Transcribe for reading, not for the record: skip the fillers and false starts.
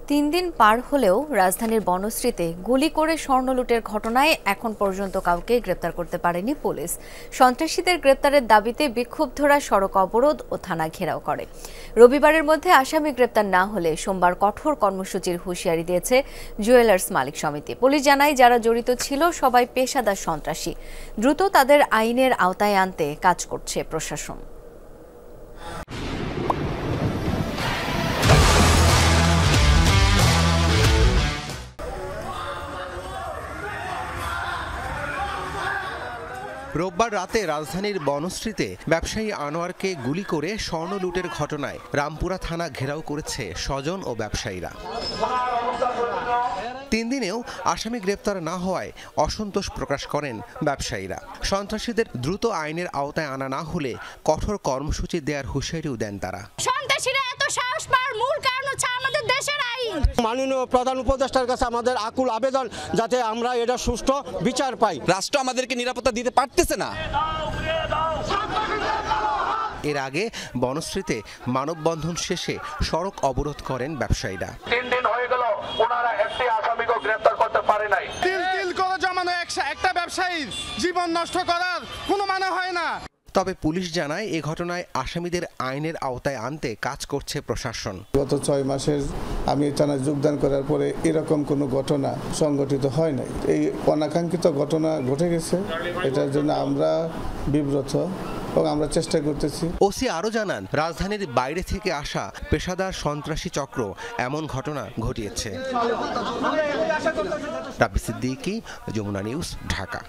৩ দিন পার হলেও রাজধানীর বনশ্রীতে গুলি করে স্বর্ণ লুটের ঘটনায় এখন পর্যন্ত কাউকে গ্রেপ্তার করতে পারেনি পুলিশ। সন্ত্রাসীদের গ্রেপ্তারের দাবিতে বিক্ষুব্ধরা সড়ক অবরোধ ও থানা ঘেরাও করে। রবিবারের মধ্যে আসামি গ্রেপ্তার না হলে সোমবার কঠোর কর্মসূচির হুঁশিয়ারি দিয়েছে জুয়েলার্স মালিক সমিতি। পুলিশ জানায়, যারা জড়িত ছিল সবাই পেশাদার সন্ত্রাসী। দ্রুত তাদের আইনের আওতায় আনতে কাজ করছে প্রশাসন। রোববার রাতে রাজধানীর বনশ্রীতে ব্যবসায়ী আনোয়ারকে গুলি করে স্বর্ণ লুটের ঘটনায় রামপুরা থানা ঘেরাও করেছে স্বজন ও ব্যবসায়ীরা। ৩ দিনেও আসামি গ্রেপ্তার না হওয়ায় অসন্তোষ প্রকাশ করেন ব্যবসায়ীরা। সন্ত্রাসীদের দ্রুত আইনের আওতায় আনা না হলে কঠোর কর্মসূচি দেওয়ার হুঁশিয়ারিও দেন তারা। সন্ত্রাসীরা এত সাহস পাওয়ার মূল কারণ হচ্ছে আমাদের দেশের আইন। মাননীয় প্রধান উপদেষ্টার কাছে আমাদের আকুল আবেদন, যাতে আমরা এটা সুষ্ঠু বিচার পাই। রাষ্ট্র আমাদেরকে নিরাপত্তা দিতে পারতেছে না। এর আগে বনশ্রীতে মানববন্ধন শেষে সড়ক অবরোধ করেন ব্যবসায়ীরা। ৩ দিন হয়ে গেল, ওনারা একটি আসামিকে গ্রেফতার করতে পারে নাই। তিল করে জমানো একটা ব্যবসায়ীর জীবন নষ্ট করার কোনো মানে হয় না। তবে পুলিশ জানায়, এ ঘটনায় আসামিদের আইনের আওতায় আনতে কাজ করছে প্রশাসন। গত ৬ মাসের আমি থানায় যোগদান করার পরে এরকম কোনো ঘটনা সংঘটিত হয় নাই। এই অনাকাঙ্ক্ষিত ঘটনা ঘটে গেছে, এটার জন্য আমরা বিব্রত এবং আমরা চেষ্টা করতেছি। ওসি আরও জানান, রাজধানীর বাইরে থেকে আসা পেশাদার সন্ত্রাসী চক্র এমন ঘটনা ঘটিয়েছে। রাব্বি সিদ্দিকী, যমুনা নিউজ, ঢাকা।